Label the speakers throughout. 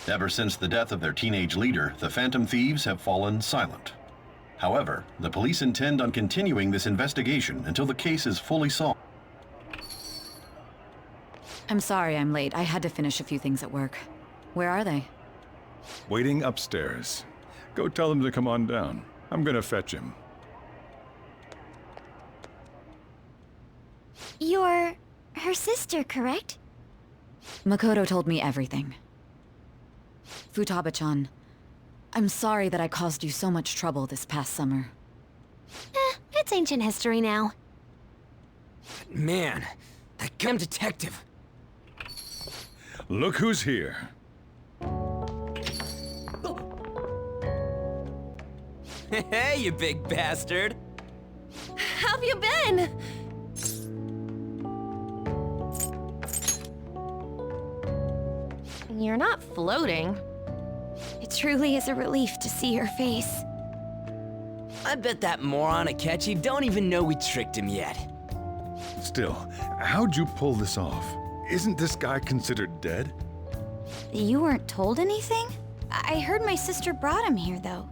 Speaker 1: Ever since the death of their teenage leader, the Phantom Thieves have fallen silent. However, the police intend on continuing this investigation until the case is fully solved.
Speaker 2: I'm sorry I'm late. I had to finish a few things at work. Where are they?
Speaker 3: Waiting upstairs. Go tell them to come on down. I'm gonna fetch him.
Speaker 4: You're her sister, correct?
Speaker 2: Makoto told me everything. Futaba-chan, I'm sorry that I caused you so much trouble this past summer.
Speaker 4: It's ancient history now.
Speaker 5: Man, that damn detective.
Speaker 3: Look who's here.
Speaker 5: Hey, you big bastard.
Speaker 4: How have you been? You're not floating. It truly is a relief to see your face.
Speaker 5: I bet that moron Akechi don't even know we tricked him yet.
Speaker 3: Still, how'd you pull this off? Isn't this guy considered dead?
Speaker 4: You weren't told anything? I heard my sister brought him here, though.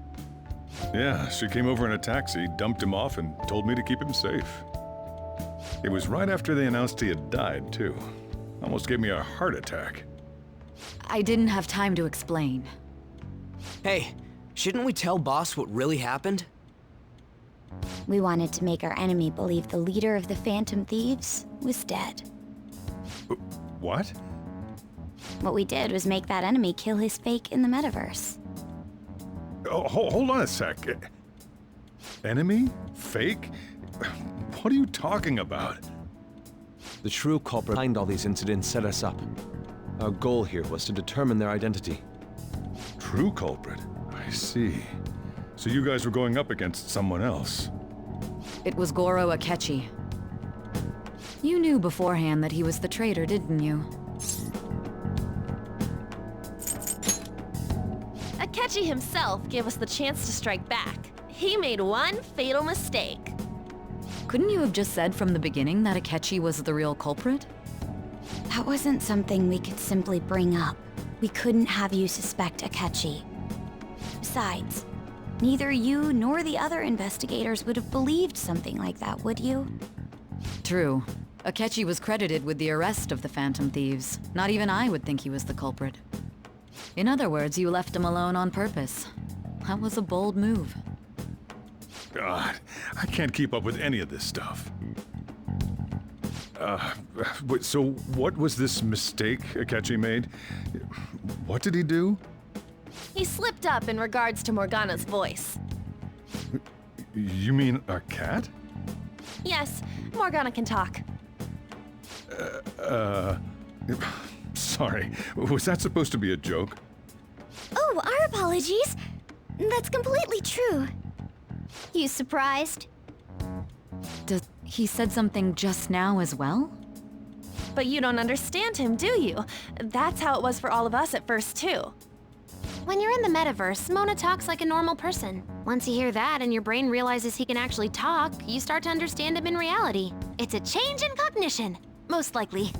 Speaker 3: Yeah, she came over in a taxi, dumped him off, and told me to keep him safe. It was right after they announced he had died, too. Almost gave me a heart attack.
Speaker 2: I didn't have time to explain.
Speaker 5: Hey, shouldn't we tell Boss what really happened?
Speaker 4: We wanted to make our enemy believe the leader of the Phantom Thieves was dead.
Speaker 3: What?
Speaker 4: What we did was make that enemy kill his fake in the metaverse.
Speaker 3: Oh, hold on a sec. Enemy? Fake? What are you talking about?
Speaker 6: The true culprit behind all these incidents set us up. Our goal here was to determine their identity.
Speaker 3: True culprit? I see. So you guys were going up against someone else.
Speaker 2: It was Goro Akechi. You knew beforehand that he was the traitor, didn't you?
Speaker 7: Akechi himself gave us the chance to strike back. He made one fatal mistake.
Speaker 2: Couldn't you have just said from the beginning that Akechi was the real culprit?
Speaker 4: That wasn't something we could simply bring up. We couldn't have you suspect Akechi. Besides, neither you nor the other investigators would have believed something like that, would you?
Speaker 2: True. Akechi was credited with the arrest of the Phantom Thieves. Not even I would think he was the culprit. In other words, you left him alone on purpose. That was a bold move.
Speaker 3: God, I can't keep up with any of this stuff. So what was this mistake Akechi made? What did he do?
Speaker 7: He slipped up in regards to Morgana's voice.
Speaker 3: You mean a cat?
Speaker 7: Yes, Morgana can talk.
Speaker 3: Sorry, was that supposed to be a joke?
Speaker 4: Oh, our apologies. That's completely true. You surprised?
Speaker 2: He said something just now as well?
Speaker 7: But you don't understand him, do you? That's how it was for all of us at first, too. When you're in the metaverse, Mona talks like a normal person. Once you hear that and your brain realizes he can actually talk, you start to understand him in reality. It's a change in cognition, most likely.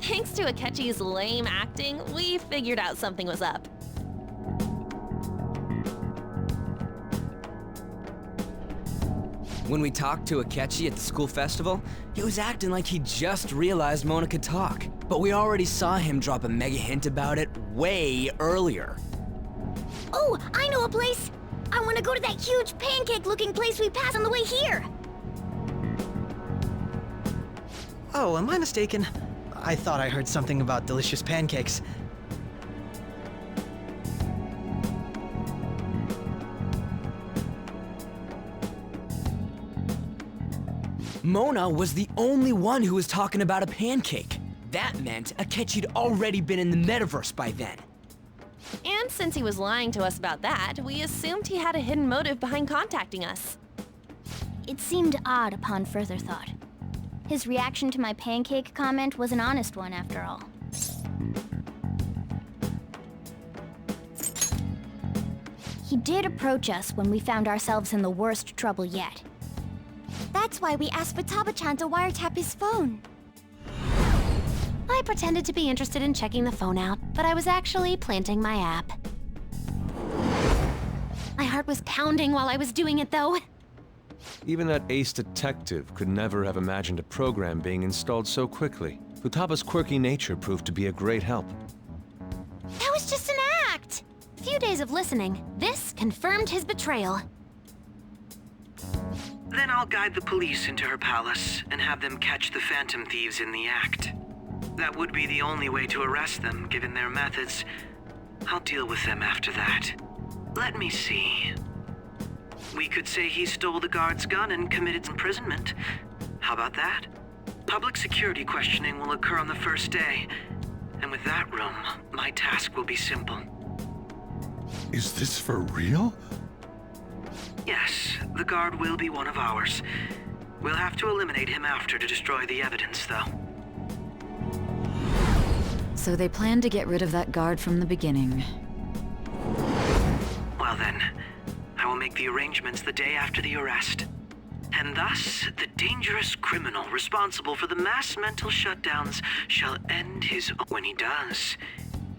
Speaker 7: Thanks to Akechi's lame acting, we figured out something was up.
Speaker 5: When we talked to Akechi at the school festival, he was acting like he just realized Mona could talk. But we already saw him drop a mega hint about it way earlier.
Speaker 4: Oh, I know a place! I want to go to that huge pancake-looking place we passed on the way here!
Speaker 8: Oh, am I mistaken? I thought I heard something about delicious pancakes.
Speaker 5: Mona was the only one who was talking about a pancake. That meant Akechi'd already been in the metaverse by then.
Speaker 7: And since he was lying to us about that, we assumed he had a hidden motive behind contacting us.
Speaker 4: It seemed odd upon further thought. His reaction to my pancake comment was an honest one, after all. He did approach us when we found ourselves in the worst trouble yet. That's why we asked Futaba-chan to wiretap his phone.
Speaker 7: I pretended to be interested in checking the phone out, but I was actually planting my app. My heart was pounding while I was doing it, though.
Speaker 6: Even that ace detective could never have imagined a program being installed so quickly. Futaba's quirky nature proved to be a great help.
Speaker 7: That was just an act! A few days of listening, this confirmed his betrayal.
Speaker 9: Then I'll guide the police into her palace and have them catch the Phantom Thieves in the act. That would be the only way to arrest them, given their methods. I'll deal with them after that. Let me see. We could say he stole the guard's gun and committed imprisonment. How about that? Public security questioning will occur on the first day. And with that room, my task will be simple.
Speaker 3: Is this for real?
Speaker 9: Yes, the guard will be one of ours. We'll have to eliminate him after to destroy the evidence, though.
Speaker 2: So they planned to get rid of that guard from the beginning.
Speaker 9: Well then, I will make the arrangements the day after the arrest. And thus, the dangerous criminal responsible for the mass mental shutdowns shall end his own. When he does,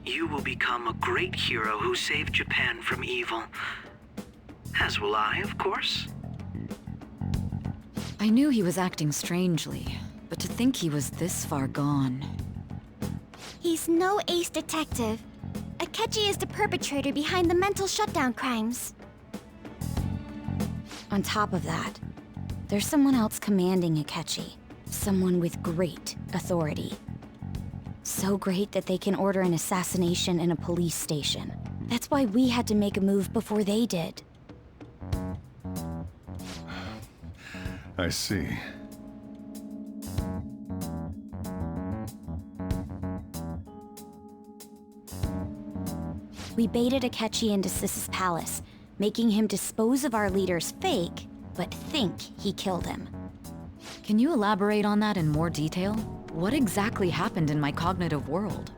Speaker 9: you will become a great hero who saved Japan from evil. As will I, of course.
Speaker 2: I knew he was acting strangely, but to think he was this far gone.
Speaker 4: He's no ace detective. Akechi is the perpetrator behind the mental shutdown crimes. On top of that, there's someone else commanding Akechi. Someone with great authority. So great that they can order an assassination in a police station. That's why we had to make a move before they did.
Speaker 3: I see.
Speaker 4: We baited Akechi into Sis's palace, making him dispose of our leader's fake, but think he killed him.
Speaker 2: Can you elaborate on that in more detail? What exactly happened in my cognitive world?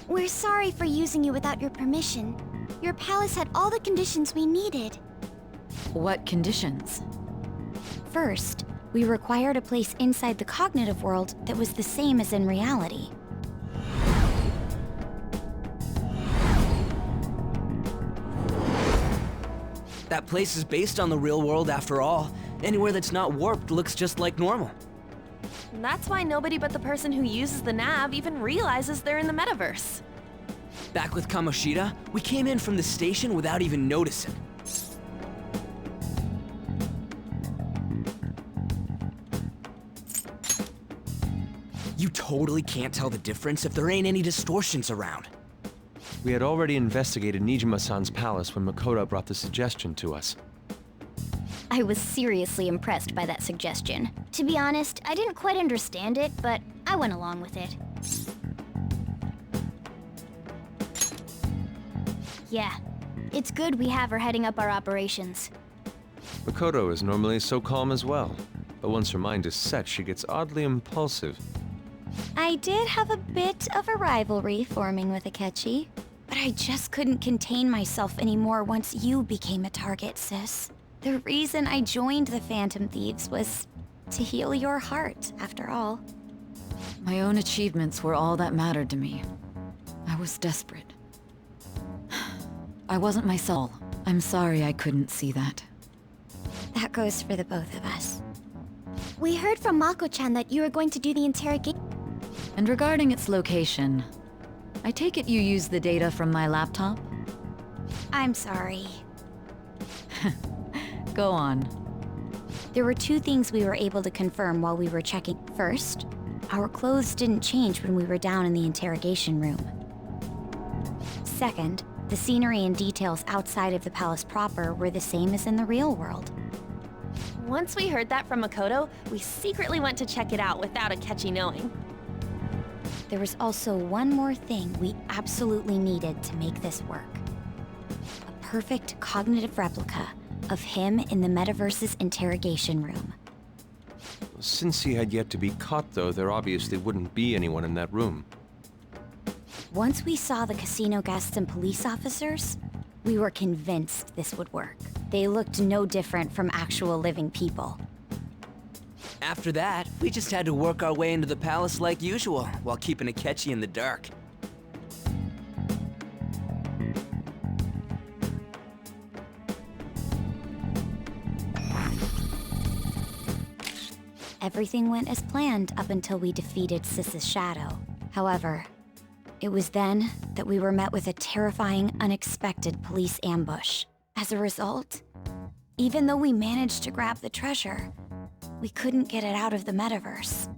Speaker 4: We're sorry for using you without your permission. Your palace had all the conditions we needed.
Speaker 2: What conditions?
Speaker 4: First, we required a place inside the cognitive world that was the same as in reality.
Speaker 5: That place is based on the real world after all. Anywhere that's not warped looks just like normal.
Speaker 7: That's why nobody but the person who uses the nav even realizes they're in the metaverse.
Speaker 5: Back with Kamoshida, we came in from the station without even noticing. You totally can't tell the difference if there ain't any distortions around.
Speaker 6: We had already investigated Nijima-san's palace when Makoto brought the suggestion to us.
Speaker 4: I was seriously impressed by that suggestion. To be honest, I didn't quite understand it, but I went along with it. Yeah, it's good we have her heading up our operations.
Speaker 6: Makoto is normally so calm as well, but once her mind is set, she gets oddly impulsive.
Speaker 4: I did have a bit of a rivalry forming with Akechi, but I just couldn't contain myself anymore once you became a target, sis. The reason I joined the Phantom Thieves was to heal your heart, after all.
Speaker 2: My own achievements were all that mattered to me. I was desperate. I wasn't myself. I'm sorry I couldn't see that.
Speaker 4: That goes for the both of us. We heard from Mako-chan that you were going to do the interrogation.
Speaker 2: And regarding its location, I take it you used the data from my laptop?
Speaker 4: I'm sorry.
Speaker 2: Go on.
Speaker 4: There were two things we were able to confirm while we were checking. First, our clothes didn't change when we were down in the interrogation room. Second, the scenery and details outside of the palace proper were the same as in the real world.
Speaker 7: Once we heard that from Makoto, we secretly went to check it out without Akechi knowing.
Speaker 4: There was also one more thing we absolutely needed to make this work. A perfect cognitive replica of him in the metaverse's interrogation room.
Speaker 6: Since he had yet to be caught, though, there obviously wouldn't be anyone in that room.
Speaker 4: Once we saw the casino guests and police officers, we were convinced this would work. They looked no different from actual living people.
Speaker 5: After that, we just had to work our way into the palace like usual, while keeping Akechi in the dark.
Speaker 4: Everything went as planned up until we defeated Sis's shadow. However, it was then that we were met with a terrifying, unexpected police ambush. As a result, even though we managed to grab the treasure, we couldn't get it out of the metaverse.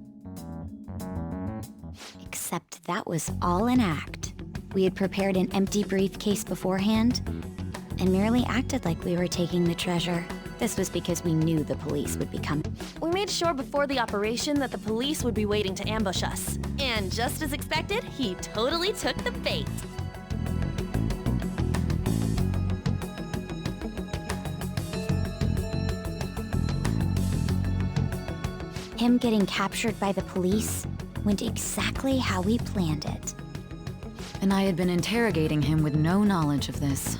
Speaker 4: Except that was all an act. We had prepared an empty briefcase beforehand and merely acted like we were taking the treasure. This was because we knew the police would be coming.
Speaker 7: We made sure before the operation that the police would be waiting to ambush us. And just as expected, he totally took the bait.
Speaker 4: Him getting captured by the police went exactly how we planned it.
Speaker 2: And I had been interrogating him with no knowledge of this.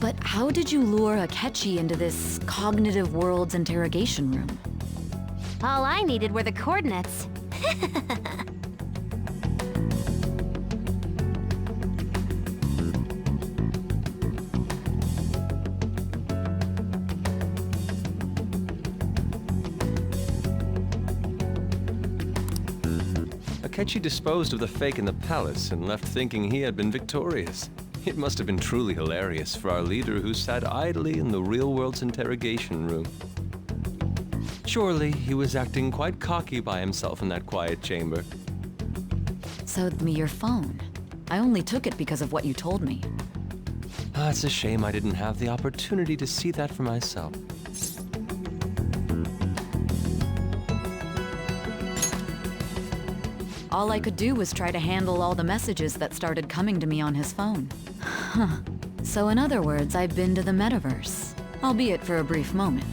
Speaker 2: But how did you lure Akechi into this cognitive world's interrogation room?
Speaker 4: All I needed were the coordinates.
Speaker 6: Akechi disposed of the fake in the palace and left thinking he had been victorious. It must have been truly hilarious for our leader who sat idly in the real world's interrogation room. Surely he was acting quite cocky by himself in that quiet chamber.
Speaker 2: So, me your phone. I only took it because of what you told me.
Speaker 6: It's a shame I didn't have the opportunity to see that for myself.
Speaker 2: All I could do was try to handle all the messages that started coming to me on his phone. Huh. So in other words, I've been to the metaverse, albeit for a brief moment.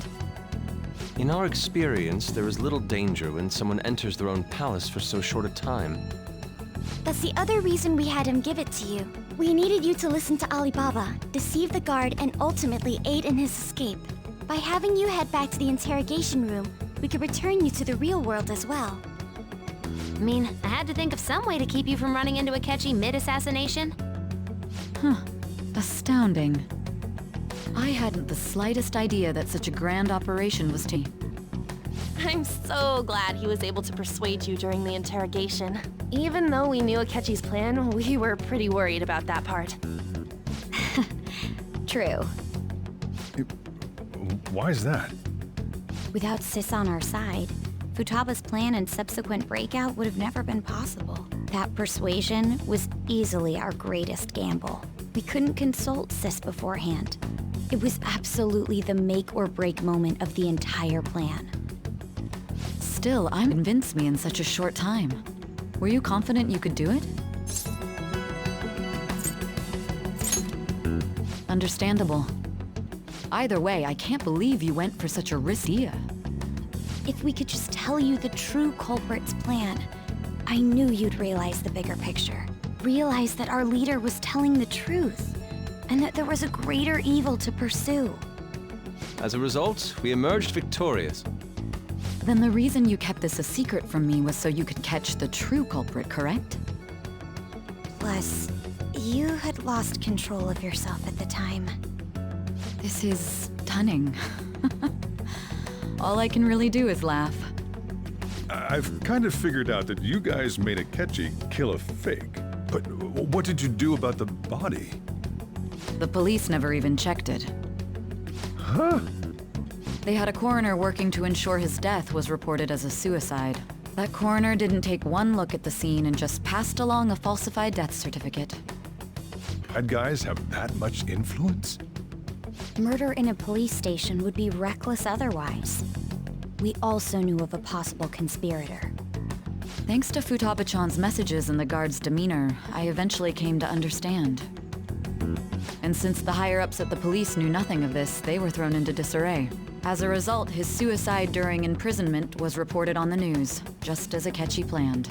Speaker 6: In our experience, there is little danger when someone enters their own palace for so short a time.
Speaker 4: That's the other reason we had him give it to you. We needed you to listen to Alibaba, deceive the guard, and ultimately aid in his escape. By having you head back to the interrogation room, we could return you to the real world as well.
Speaker 7: I mean, I had to think of some way to keep you from running into Akechi mid-assassination.
Speaker 2: Huh. Astounding. I hadn't the slightest idea that such a grand operation was taking.
Speaker 7: I'm so glad he was able to persuade you during the interrogation. Even though we knew Akechi's plan, we were pretty worried about that part.
Speaker 4: True.
Speaker 3: Why is that?
Speaker 4: Without Sis on our side, Futaba's plan and subsequent breakout would have never been possible. That persuasion was easily our greatest gamble. We couldn't consult Sis beforehand. It was absolutely the make or break moment of the entire plan.
Speaker 2: Still, I'm convinced me in such a short time. Were you confident you could do it? Understandable. Either way, I can't believe you went for such a risky idea.
Speaker 4: If we could just tell you the true culprit's plan, I knew you'd realize the bigger picture. Realize that our leader was telling the truth, and that there was a greater evil to pursue.
Speaker 6: As a result, we emerged victorious.
Speaker 2: Then the reason you kept this a secret from me was so you could catch the true culprit, correct?
Speaker 4: Plus, you had lost control of yourself at the time.
Speaker 2: This is stunning. All I can really do is laugh.
Speaker 3: I've kind of figured out that you guys made Akechi kill a fake. But what did you do about the body?
Speaker 2: The police never even checked it.
Speaker 3: Huh?
Speaker 2: They had a coroner working to ensure his death was reported as a suicide. That coroner didn't take one look at the scene and just passed along a falsified death certificate.
Speaker 3: Bad guys have that much influence?
Speaker 4: Murder in a police station would be reckless otherwise. We also knew of a possible conspirator.
Speaker 2: Thanks to Futaba-chan's messages and the guard's demeanor, I eventually came to understand. And since the higher-ups at the police knew nothing of this, they were thrown into disarray. As a result, his suicide during imprisonment was reported on the news, just as Akechi planned.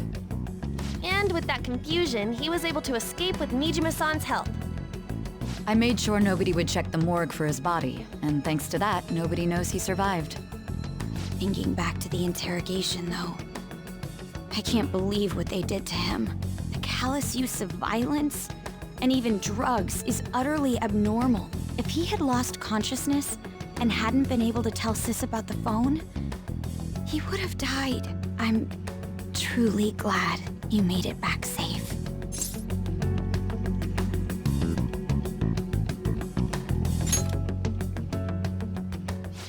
Speaker 7: And with that confusion, he was able to escape with Nijima-san's help.
Speaker 2: I made sure nobody would check the morgue for his body, and thanks to that, nobody knows he survived.
Speaker 4: Thinking back to the interrogation, though, I can't believe what they did to him. The callous use of violence, and even drugs, is utterly abnormal. If he had lost consciousness and hadn't been able to tell Sis about the phone, he would have died. I'm truly glad you made it back safe.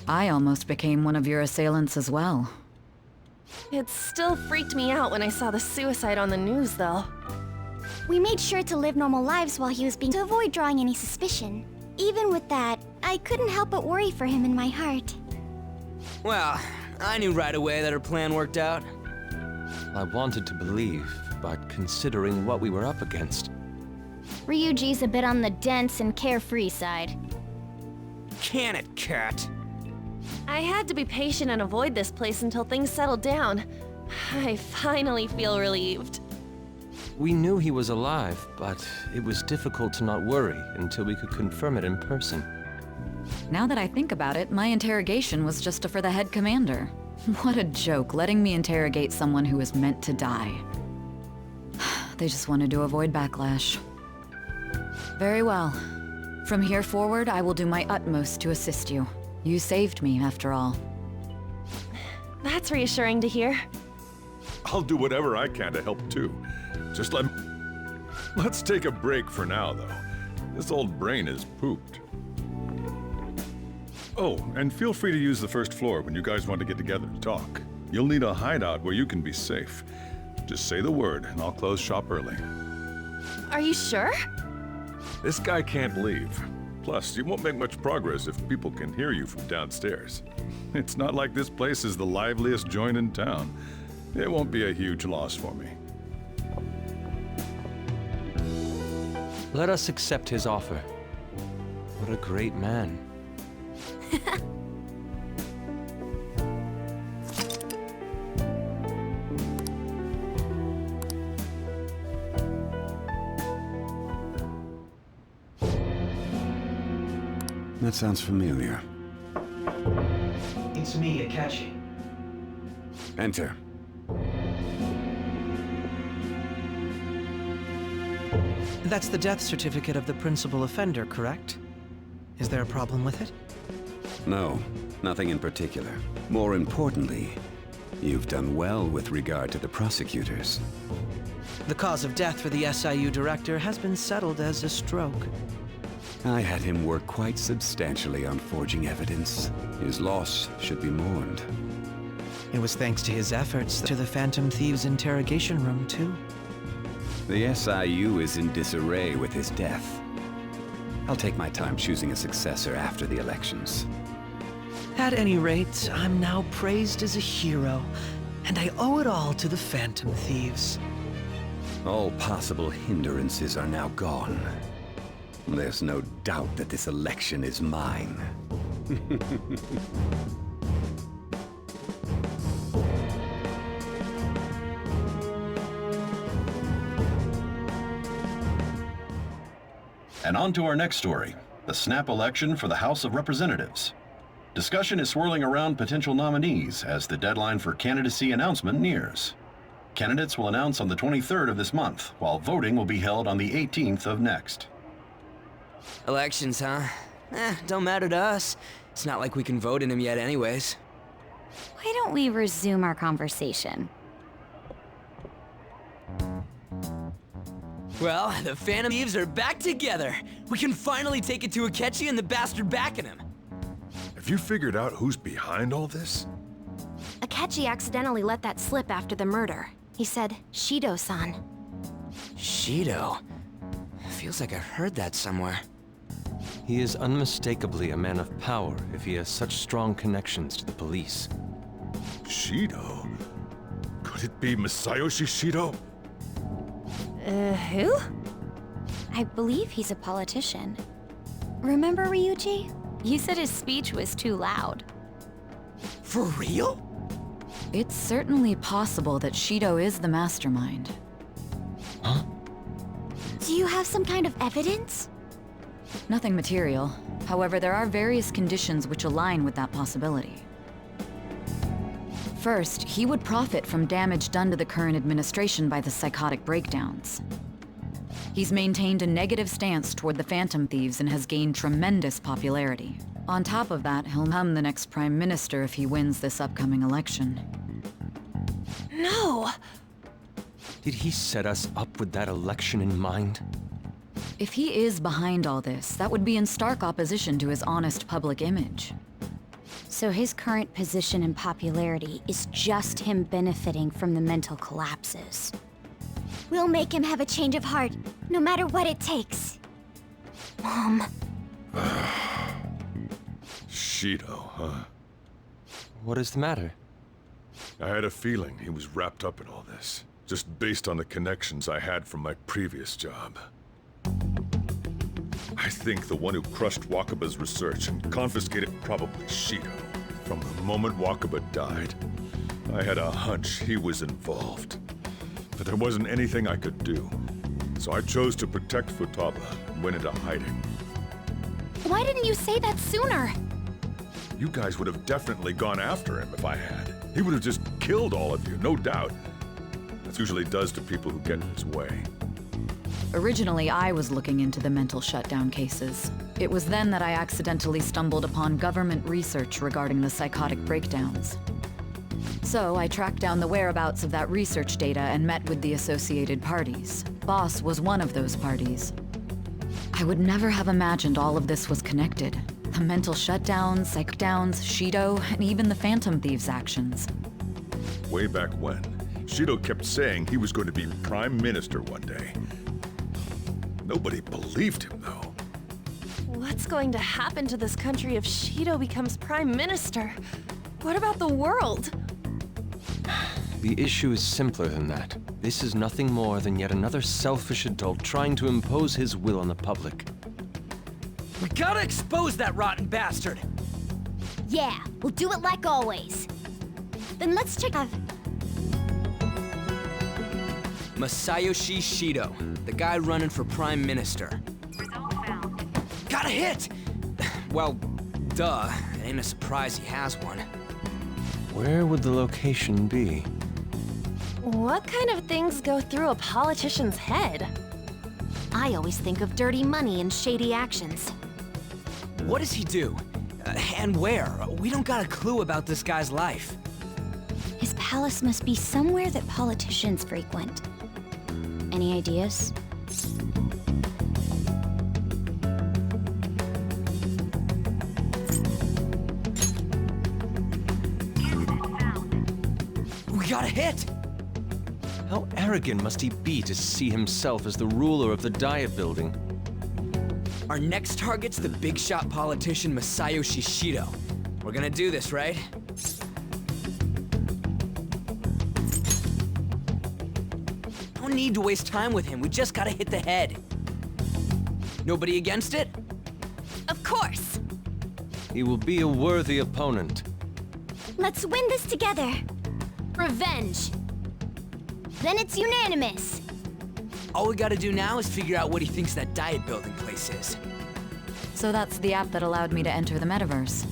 Speaker 2: I almost became one of your assailants as well.
Speaker 7: It still freaked me out when I saw the suicide on the news, though.
Speaker 4: We made sure to live normal lives while he was being to avoid drawing any suspicion. Even with that, I couldn't help but worry for him in my heart.
Speaker 5: Well, I knew right away that her plan worked out.
Speaker 6: I wanted to believe, but considering what we were up against.
Speaker 4: Ryuji's a bit on the dense and carefree side.
Speaker 5: Can it, cat?
Speaker 7: I had to be patient and avoid this place until things settled down. I finally feel relieved.
Speaker 6: We knew he was alive, but it was difficult to not worry until we could confirm it in person.
Speaker 2: Now that I think about it, my interrogation was just for the head commander. What a joke, letting me interrogate someone who was meant to die. They just wanted to avoid backlash. Very well. From here forward, I will do my utmost to assist you. You saved me, after all.
Speaker 7: That's reassuring to hear.
Speaker 3: I'll do whatever I can to help too. Let's take a break for now, though. This old brain is pooped. Oh, and feel free to use the first floor when you guys want to get together and talk. You'll need a hideout where you can be safe. Just say the word, and I'll close shop early.
Speaker 7: Are you sure?
Speaker 3: This guy can't leave. Plus, you won't make much progress if people can hear you from downstairs. It's not like this place is the liveliest joint in town. It won't be a huge loss for me.
Speaker 6: Let us accept his offer. What a great man.
Speaker 10: That sounds familiar.
Speaker 8: It's me, Akechi.
Speaker 10: Enter.
Speaker 8: That's the death certificate of the principal offender, correct? Is there a problem with it?
Speaker 10: No, nothing in particular. More importantly, you've done well with regard to the prosecutors.
Speaker 8: The cause of death for the SIU director has been settled as a stroke.
Speaker 10: I had him work quite substantially on forging evidence. His loss should be mourned.
Speaker 8: It was thanks to his efforts to the Phantom Thieves' interrogation room, too.
Speaker 10: The SIU is in disarray with his death. I'll take my time choosing a successor after the elections.
Speaker 8: At any rate, I'm now praised as a hero, and I owe it all to the Phantom Thieves.
Speaker 10: All possible hindrances are now gone. There's no doubt that this election is mine.
Speaker 1: And on to our next story, the snap election for the House of Representatives. Discussion is swirling around potential nominees as the deadline for candidacy announcement nears. Candidates will announce on the 23rd of this month, while voting will be held on the 18th of next.
Speaker 5: Elections, huh? Don't matter to us. It's not like we can vote in them yet anyways.
Speaker 4: Why don't we resume our conversation?
Speaker 5: Well, the Phantom Thieves are back together. We can finally take it to Akechi and the bastard backing him.
Speaker 3: Have you figured out who's behind all this?
Speaker 7: Akechi accidentally let that slip after the murder. He said, Shido-san.
Speaker 5: Shido? Feels like I heard that somewhere.
Speaker 6: He is unmistakably a man of power if he has such strong connections to the police.
Speaker 3: Shido? Could it be Masayoshi Shido?
Speaker 7: Who?
Speaker 4: I believe he's a politician. Remember, Ryuji? You said his speech was too loud.
Speaker 5: For real?
Speaker 2: It's certainly possible that Shido is the mastermind.
Speaker 6: Huh?
Speaker 4: Do you have some kind of evidence?
Speaker 2: Nothing material. However, there are various conditions which align with that possibility. First, he would profit from damage done to the current administration by the psychotic breakdowns. He's maintained a negative stance toward the Phantom Thieves and has gained tremendous popularity. On top of that, he'll become the next Prime Minister if he wins this upcoming election.
Speaker 7: No!
Speaker 6: Did he set us up with that election in mind?
Speaker 2: If he is behind all this, that would be in stark opposition to his honest public image.
Speaker 4: So his current position and popularity is just him benefiting from the mental collapses. We'll make him have a change of heart, no matter what it takes. Mom.
Speaker 3: Shido, huh?
Speaker 6: What is the matter?
Speaker 3: I had a feeling he was wrapped up in all this, just based on the connections I had from my previous job. I think the one who crushed Wakaba's research and confiscated probably Shido. From the moment Wakaba died, I had a hunch he was involved. But there wasn't anything I could do. So I chose to protect Futaba and went into hiding.
Speaker 7: Why didn't you say that sooner?
Speaker 3: You guys would have definitely gone after him if I had. He would have just killed all of you, no doubt. That's usually does to people who get in his way.
Speaker 2: Originally, I was looking into the mental shutdown cases. It was then that I accidentally stumbled upon government research regarding the psychotic breakdowns. So I tracked down the whereabouts of that research data and met with the associated parties. Boss was one of those parties. I would never have imagined all of this was connected. The mental shutdowns, psych downs, Shido, and even the Phantom Thieves' actions.
Speaker 3: Way back when, Shido kept saying he was going to be Prime Minister one day. Nobody believed him, though.
Speaker 7: What's going to happen to this country if Shido becomes Prime Minister? What about the world?
Speaker 6: The issue is simpler than that. This is nothing more than yet another selfish adult trying to impose his will on the public.
Speaker 5: We gotta expose that rotten bastard!
Speaker 4: Yeah, we'll do it like always. Then let's check out...
Speaker 5: Masayoshi Shido, the guy running for Prime Minister. Got a hit! Well, duh. It ain't a surprise he has one.
Speaker 6: Where would the location be?
Speaker 7: What kind of things go through a politician's head?
Speaker 2: I always think of dirty money and shady actions.
Speaker 5: What does he do? And where? We don't got a clue about this guy's life.
Speaker 4: His palace must be somewhere that politicians frequent. Any ideas?
Speaker 5: We got a hit!
Speaker 6: How arrogant must he be to see himself as the ruler of the Diet Building?
Speaker 5: Our next target's the big shot politician Masayoshi Shido. We're gonna do this, right? No need to waste time with him. We just gotta hit the head. Nobody against it?
Speaker 7: Of course!
Speaker 6: He will be a worthy opponent.
Speaker 4: Let's win this together.
Speaker 7: Revenge!
Speaker 4: Then it's unanimous.
Speaker 5: All we gotta do now is figure out what he thinks that Diet Building place is.
Speaker 2: So that's the app that allowed me to enter the metaverse.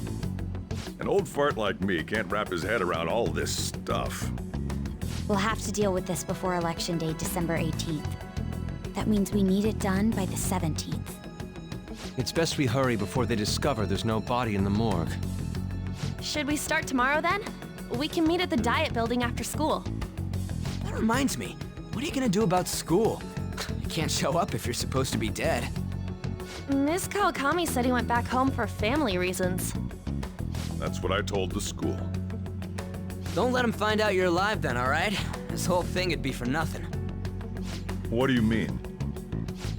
Speaker 3: An old fart like me can't wrap his head around all this stuff.
Speaker 4: We'll have to deal with this before Election Day, December 18th. That means we need it done by the 17th.
Speaker 6: It's best we hurry before they discover there's no body in the morgue.
Speaker 7: Should we start tomorrow then? We can meet at the Diet Building after school.
Speaker 5: That reminds me, what are you gonna do about school? You can't show up if you're supposed to be dead.
Speaker 7: Miss Kawakami said he went back home for family reasons.
Speaker 3: That's what I told the school.
Speaker 5: Don't let him find out you're alive then, alright? This whole thing would be for nothing.
Speaker 3: What do you mean?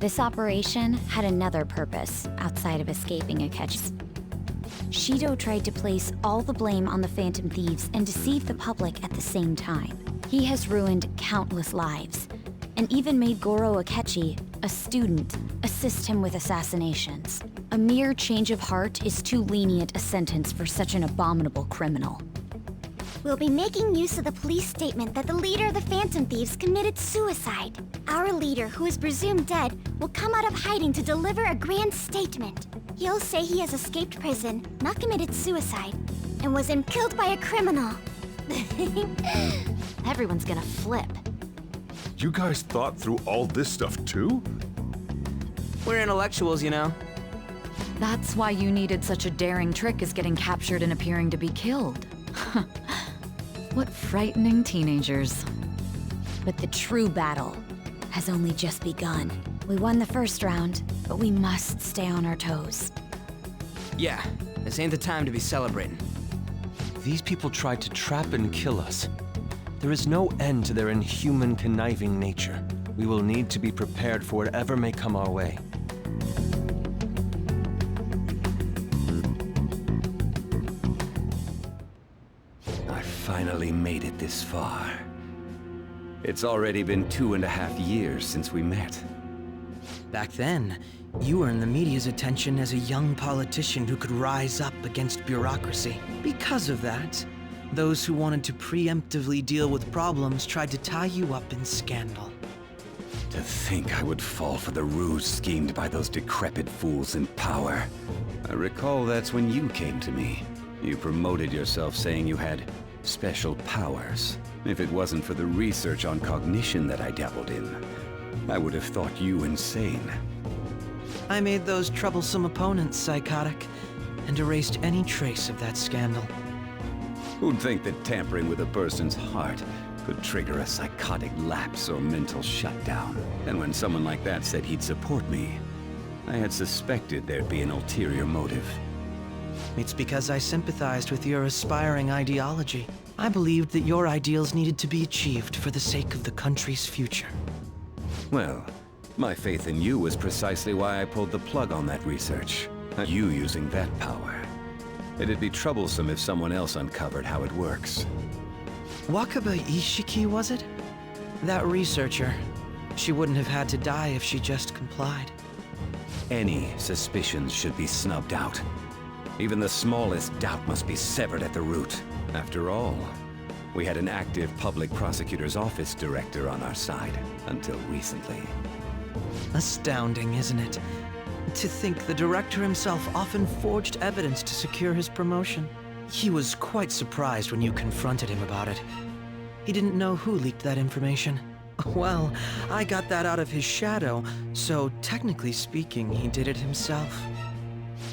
Speaker 4: This operation had another purpose outside of escaping Akechi. Shido tried to place all the blame on the Phantom Thieves and deceive the public at the same time. He has ruined countless lives, and even made Goro Akechi, a student, assist him with assassinations. A mere change of heart is too lenient a sentence for such an abominable criminal.
Speaker 11: We'll be making use of the police statement that the leader of the Phantom Thieves committed suicide. Our leader, who is presumed dead, will come out of hiding to deliver a grand statement. He'll say he has escaped prison, not committed suicide, and was killed by a criminal.
Speaker 2: Everyone's gonna flip.
Speaker 3: You guys thought through all this stuff too?
Speaker 5: We're intellectuals, you know.
Speaker 2: That's why you needed such a daring trick as getting captured and appearing to be killed. What frightening teenagers.
Speaker 4: But the true battle has only just begun. We won the first round, but we must stay on our toes.
Speaker 5: Yeah, this ain't the time to be celebrating.
Speaker 6: These people tried to trap and kill us. There is no end to their inhuman, conniving nature. We will need to be prepared for whatever may come our way.
Speaker 10: I finally made it this far. It's already been 2.5 years since we met.
Speaker 8: Back then, you earned the media's attention as a young politician who could rise up against bureaucracy. Because of that, those who wanted to preemptively deal with problems tried to tie you up in scandal.
Speaker 10: To think I would fall for the ruse schemed by those decrepit fools in power. I recall that's when you came to me. You promoted yourself saying you had special powers. If it wasn't for the research on cognition that I dabbled in, I would have thought you insane.
Speaker 8: I made those troublesome opponents psychotic, and erased any trace of that scandal.
Speaker 10: Who'd think that tampering with a person's heart could trigger a psychotic lapse or mental shutdown? And when someone like that said he'd support me, I had suspected there'd be an ulterior motive.
Speaker 8: It's because I sympathized with your aspiring ideology. I believed that your ideals needed to be achieved for the sake of the country's future.
Speaker 10: Well, my faith in you was precisely why I pulled the plug on that research. You using that power. It'd be troublesome if someone else uncovered how it works.
Speaker 8: Wakaba Ishiki, was it? That researcher. She wouldn't have had to die if she just complied.
Speaker 10: Any suspicions should be snubbed out. Even the smallest doubt must be severed at the root. After all, we had an active public prosecutor's office director on our side, until recently.
Speaker 8: Astounding, isn't it? To think the director himself often forged evidence to secure his promotion. He was quite surprised when you confronted him about it. He didn't know who leaked that information. Well, I got that out of his shadow, so technically speaking, he did it himself.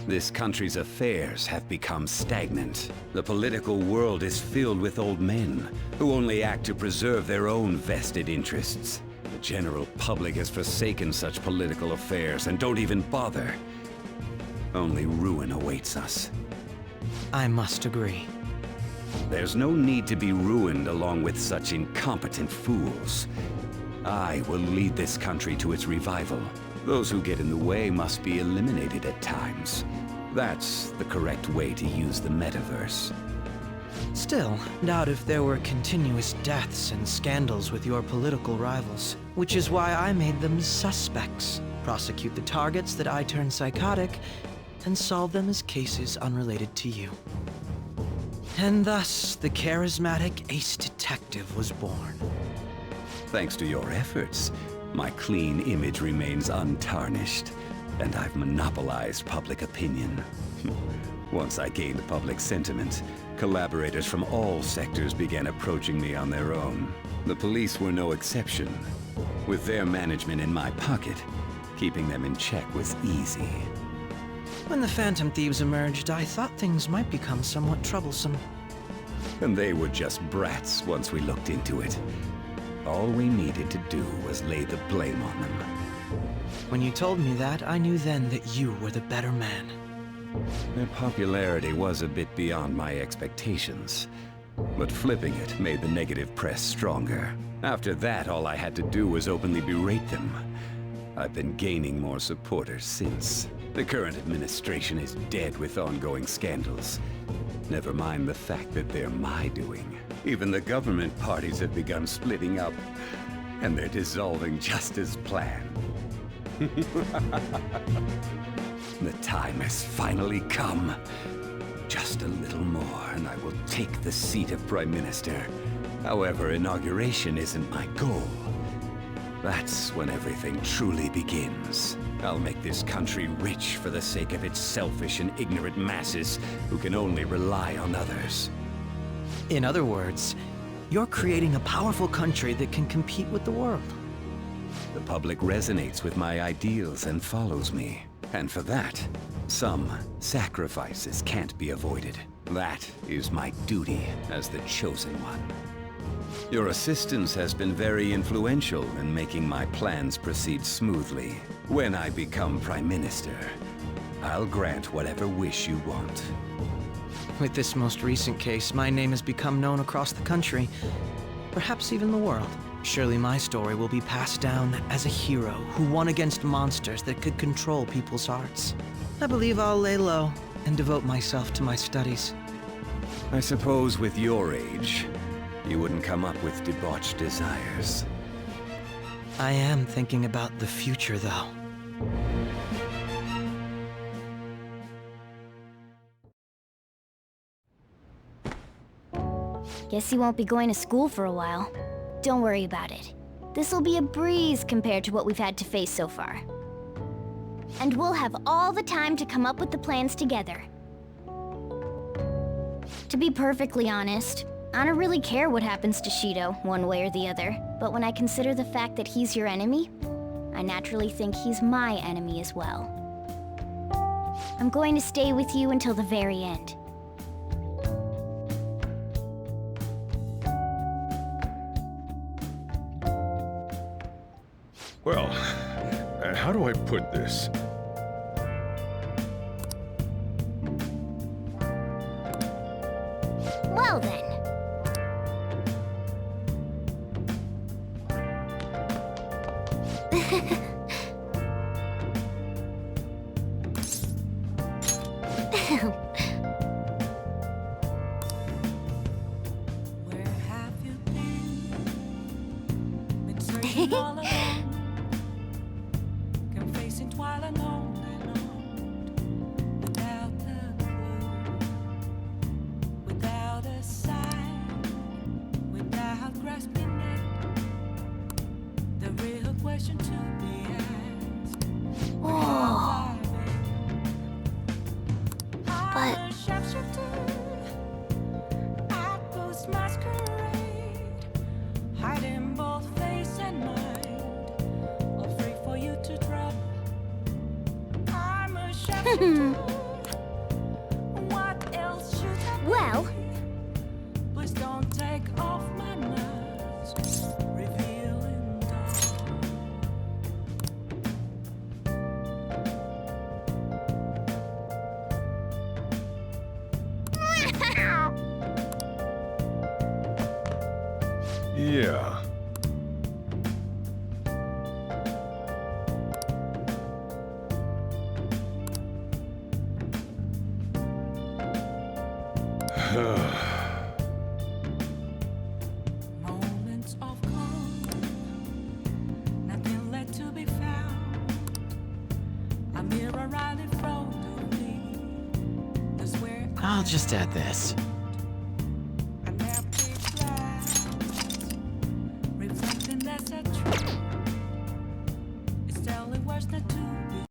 Speaker 10: This country's affairs have become stagnant. The political world is filled with old men who only act to preserve their own vested interests. The general public has forsaken such political affairs and don't even bother. Only ruin awaits us.
Speaker 8: I must agree.
Speaker 10: There's no need to be ruined along with such incompetent fools. I will lead this country to its revival. Those who get in the way must be eliminated at times. That's the correct way to use the metaverse.
Speaker 8: Still, doubt if there were continuous deaths and scandals with your political rivals, which is why I made them suspects. Prosecute the targets that I turn psychotic, and solve them as cases unrelated to you. And thus, the charismatic ace detective was born.
Speaker 10: Thanks to your efforts, my clean image remains untarnished, and I've monopolized public opinion. Once I gained public sentiment, collaborators from all sectors began approaching me on their own. The police were no exception. With their management in my pocket, keeping them in check was easy.
Speaker 8: When the Phantom Thieves emerged, I thought things might become somewhat troublesome.
Speaker 10: And they were just brats once we looked into it. All we needed to do was lay the blame on them.
Speaker 8: When you told me that, I knew then that you were the better man.
Speaker 10: Their popularity was a bit beyond my expectations, but flipping it made the negative press stronger. After that, all I had to do was openly berate them. I've been gaining more supporters since. The current administration is dead with ongoing scandals. Never mind the fact that they're my doing. Even the government parties have begun splitting up, and they're dissolving just as planned. The time has finally come. Just a little more, and I will take the seat of Prime Minister. However, inauguration isn't my goal. That's when everything truly begins. I'll make this country rich for the sake of its selfish and ignorant masses who can only rely on others.
Speaker 8: In other words, you're creating a powerful country that can compete with the world.
Speaker 10: The public resonates with my ideals and follows me. And for that, some sacrifices can't be avoided. That is my duty as the chosen one. Your assistance has been very influential in making my plans proceed smoothly. When I become Prime Minister, I'll grant whatever wish you want.
Speaker 8: With this most recent case, my name has become known across the country, perhaps even the world. Surely my story will be passed down as a hero who won against monsters that could control people's hearts. I believe I'll lay low and devote myself to my studies.
Speaker 10: I suppose with your age, you wouldn't come up with debauched desires.
Speaker 8: I am thinking about the future, though.
Speaker 11: Guess you won't be going to school for a while. Don't worry about it. This'll be a breeze compared to what we've had to face so far. And we'll have all the time to come up with the plans together. To be perfectly honest, I don't really care what happens to Shido, one way or the other. But when I consider the fact that he's your enemy, I naturally think he's my enemy as well. I'm going to stay with you until the very end.
Speaker 3: Well, how do I put this?
Speaker 11: Well then.
Speaker 12: Where have you been searching all alone, confessing while alone and on, without a clue, without a sign, without grasping it. The real question to be asked.
Speaker 11: Whoa. But
Speaker 12: hiding both face and mind, all free for you to drop. I'm a shapeshifter. What else should I be?
Speaker 11: well,
Speaker 12: Please don't take off my mask, revealing dark.
Speaker 3: Yeah.
Speaker 12: Moments of calm, nothing left to be found. A mirror right in front of me. That's where
Speaker 13: I'll just add this.